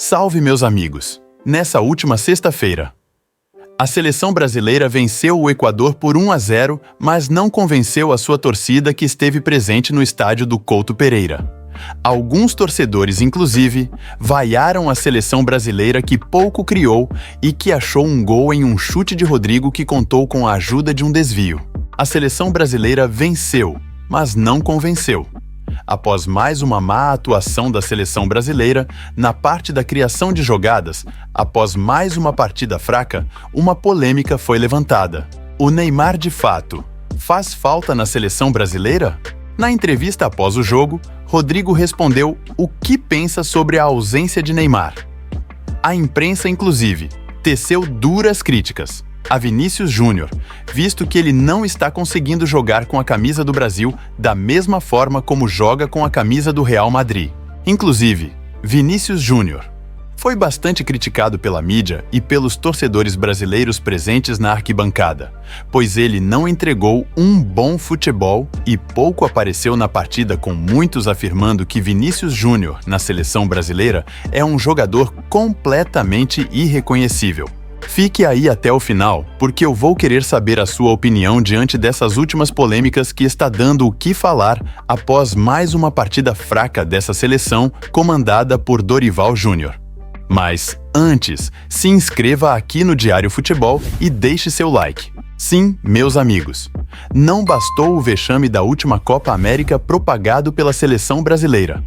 Salve, meus amigos! Nessa última sexta-feira, a seleção brasileira venceu o Equador por 1-0, mas não convenceu a sua torcida que esteve presente no estádio do Couto Pereira. Alguns torcedores, inclusive, vaiaram a seleção brasileira que pouco criou e que achou um gol em um chute de Rodrigo que contou com a ajuda de um desvio. A seleção brasileira venceu, mas não convenceu. Após mais uma má atuação da seleção brasileira, na parte da criação de jogadas, após mais uma partida fraca, uma polêmica foi levantada. O Neymar, de fato, faz falta na seleção brasileira? Na entrevista após o jogo, Rodrigo respondeu o que pensa sobre a ausência de Neymar. A imprensa, inclusive, teceu duras críticas a Vinícius Júnior, visto que ele não está conseguindo jogar com a camisa do Brasil da mesma forma como joga com a camisa do Real Madrid. Inclusive, Vinícius Júnior foi bastante criticado pela mídia e pelos torcedores brasileiros presentes na arquibancada, pois ele não entregou um bom futebol e pouco apareceu na partida, com muitos afirmando que Vinícius Júnior, na seleção brasileira, é um jogador completamente irreconhecível. Fique aí até o final, porque eu vou querer saber a sua opinião diante dessas últimas polêmicas que está dando o que falar após mais uma partida fraca dessa seleção comandada por Dorival Júnior. Mas, antes, se inscreva aqui no Diário Futebol e deixe seu like. Sim, meus amigos, não bastou o vexame da última Copa América propagado pela seleção brasileira.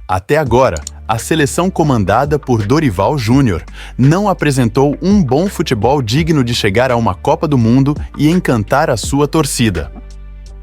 Até agora, a seleção comandada por Dorival Júnior não apresentou um bom futebol digno de chegar a uma Copa do Mundo e encantar a sua torcida.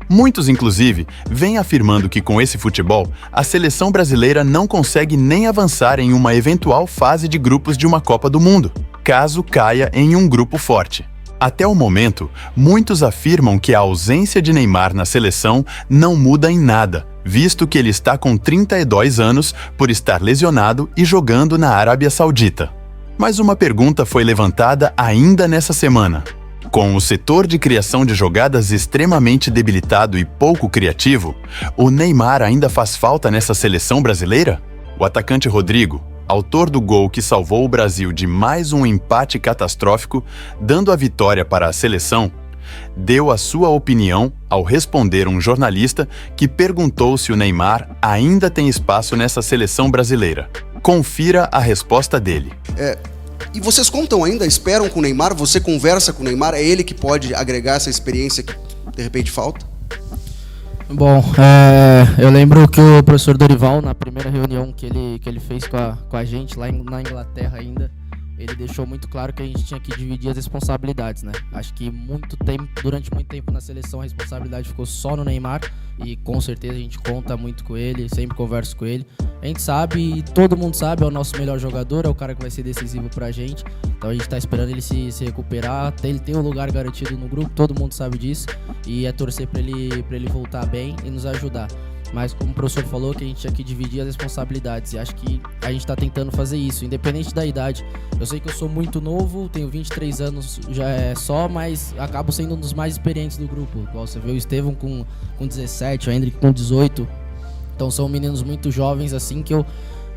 Muitos, inclusive, vêm afirmando que com esse futebol, a seleção brasileira não consegue nem avançar em uma eventual fase de grupos de uma Copa do Mundo, caso caia em um grupo forte. Até o momento, muitos afirmam que a ausência de Neymar na seleção não muda em nada, visto que ele está com 32 anos por estar lesionado e jogando na Arábia Saudita. Mas uma pergunta foi levantada ainda nessa semana. Com o setor de criação de jogadas extremamente debilitado e pouco criativo, o Neymar ainda faz falta nessa seleção brasileira? O atacante Rodrigo, autor do gol que salvou o Brasil de mais um empate catastrófico, dando a vitória para a seleção, deu a sua opinião ao responder um jornalista que perguntou se o Neymar ainda tem espaço nessa seleção brasileira. Confira a resposta dele. E vocês contam ainda, esperam com o Neymar? Você conversa com o Neymar? É ele que pode agregar essa experiência que de repente falta? Bom, eu lembro que o professor Dorival, na primeira reunião que ele fez com a gente lá na Inglaterra ainda, ele deixou muito claro que a gente tinha que dividir as responsabilidades, né? Acho que durante muito tempo na seleção a responsabilidade ficou só no Neymar e com certeza a gente conta muito com ele, sempre converso com ele. A gente sabe, e todo mundo sabe, é o nosso melhor jogador, é o cara que vai ser decisivo pra gente. Então a gente tá esperando ele se recuperar, ele tem um lugar garantido no grupo, todo mundo sabe disso, e é torcer pra ele voltar bem e nos ajudar. Mas como o professor falou, que a gente tinha que dividir as responsabilidades, e acho que a gente tá tentando fazer isso, independente da idade. Eu sei que eu sou muito novo, tenho 23 anos já mas acabo sendo um dos mais experientes do grupo. Igual você vê o Estevão com 17, o Hendrick com 18. Então são meninos muito jovens, assim, que eu,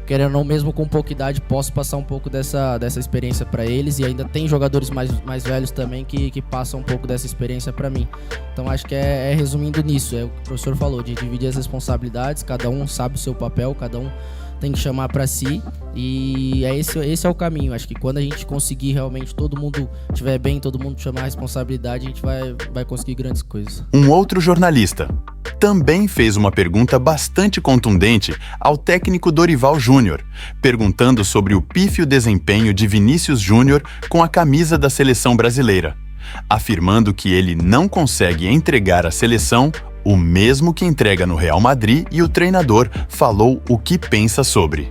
querendo ou não, mesmo com pouca idade, posso passar um pouco dessa experiência para eles. E ainda tem jogadores mais velhos também que passam um pouco dessa experiência para mim. Então acho que resumindo nisso, é o que o professor falou, de dividir as responsabilidades, cada um sabe o seu papel, cada um tem que chamar para si, e esse é o caminho. Acho que quando a gente conseguir realmente, todo mundo estiver bem, todo mundo chamar a responsabilidade, a gente vai conseguir grandes coisas. Um outro jornalista também fez uma pergunta bastante contundente ao técnico Dorival Júnior, perguntando sobre o pífio desempenho de Vinícius Júnior com a camisa da seleção brasileira, afirmando que ele não consegue entregar à seleção o mesmo que entrega no Real Madrid, e o treinador falou o que pensa sobre.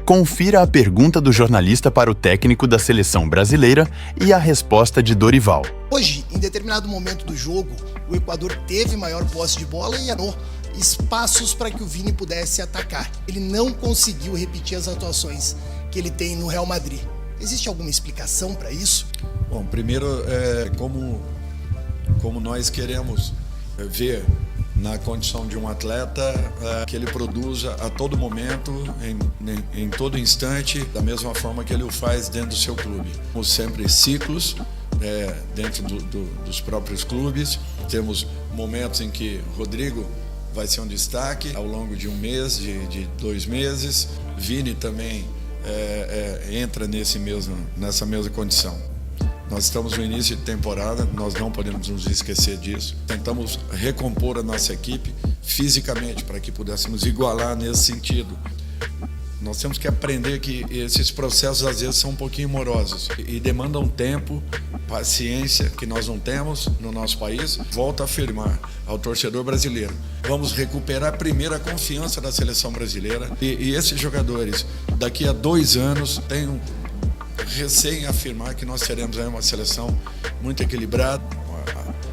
Confira a pergunta do jornalista para o técnico da seleção brasileira e a resposta de Dorival. Hoje, em determinado momento do jogo, o Equador teve maior posse de bola e ganhou espaços para que o Vini pudesse atacar. Ele não conseguiu repetir as atuações que ele tem no Real Madrid. Existe alguma explicação para isso? Bom, primeiro, como nós queremos ver na condição de um atleta que ele produza a todo momento, em todo instante, da mesma forma que ele o faz dentro do seu clube. Temos sempre ciclos dentro dos próprios clubes. Temos momentos em que Rodrigo vai ser um destaque ao longo de um mês, de 2 meses. Vini também entra nessa mesma condição. Nós estamos no início de temporada, nós não podemos nos esquecer disso. Tentamos recompor a nossa equipe fisicamente para que pudéssemos igualar nesse sentido. Nós temos que aprender que esses processos às vezes são um pouquinho morosos e demandam tempo, paciência, que nós não temos no nosso país. Volto a afirmar ao torcedor brasileiro, vamos recuperar primeiro a confiança da seleção brasileira e esses jogadores daqui a 2 anos tenham recém afirmar que nós teremos aí uma seleção muito equilibrada,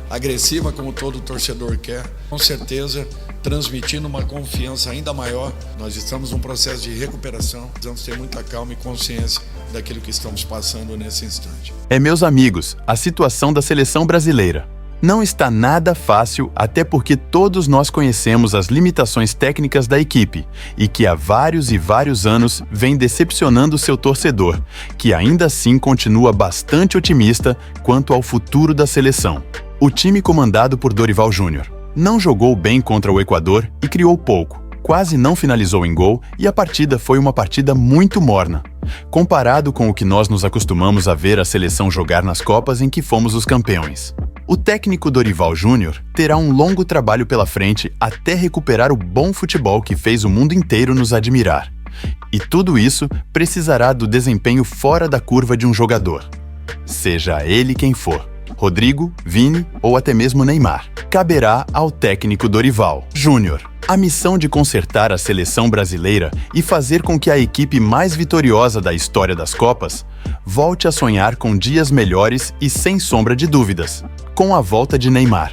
agressiva como todo torcedor quer, com certeza transmitindo uma confiança ainda maior. Nós estamos num processo de recuperação, precisamos ter muita calma e consciência daquilo que estamos passando nesse instante. Meus amigos, a situação da seleção brasileira não está nada fácil, até porque todos nós conhecemos as limitações técnicas da equipe e que há vários e vários anos vem decepcionando seu torcedor, que ainda assim continua bastante otimista quanto ao futuro da seleção. O time comandado por Dorival Júnior não jogou bem contra o Equador e criou pouco, quase não finalizou em gol e a partida foi uma partida muito morna, comparado com o que nós nos acostumamos a ver a seleção jogar nas Copas em que fomos os campeões. O técnico Dorival Júnior terá um longo trabalho pela frente até recuperar o bom futebol que fez o mundo inteiro nos admirar. E tudo isso precisará do desempenho fora da curva de um jogador, seja ele quem for. Rodrigo, Vini ou até mesmo Neymar. Caberá ao técnico Dorival Júnior a missão de consertar a seleção brasileira e fazer com que a equipe mais vitoriosa da história das Copas volte a sonhar com dias melhores e, sem sombra de dúvidas, com a volta de Neymar.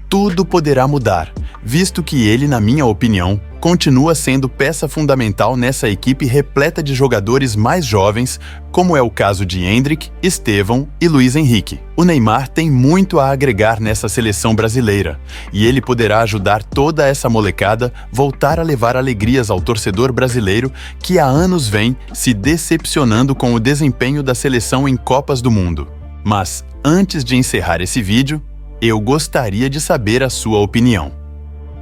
Tudo poderá mudar, visto que ele, na minha opinião, continua sendo peça fundamental nessa equipe repleta de jogadores mais jovens, como é o caso de Endrick, Estevão e Luiz Henrique. O Neymar tem muito a agregar nessa seleção brasileira, e ele poderá ajudar toda essa molecada voltar a levar alegrias ao torcedor brasileiro que há anos vem se decepcionando com o desempenho da seleção em Copas do Mundo. Mas, antes de encerrar esse vídeo, eu gostaria de saber a sua opinião.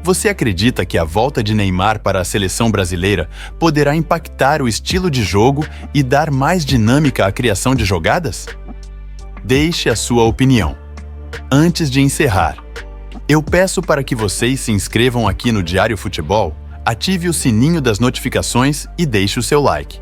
Você acredita que a volta de Neymar para a seleção brasileira poderá impactar o estilo de jogo e dar mais dinâmica à criação de jogadas? Deixe a sua opinião. Antes de encerrar, eu peço para que vocês se inscrevam aqui no Diário Futebol, ative o sininho das notificações e deixe o seu like.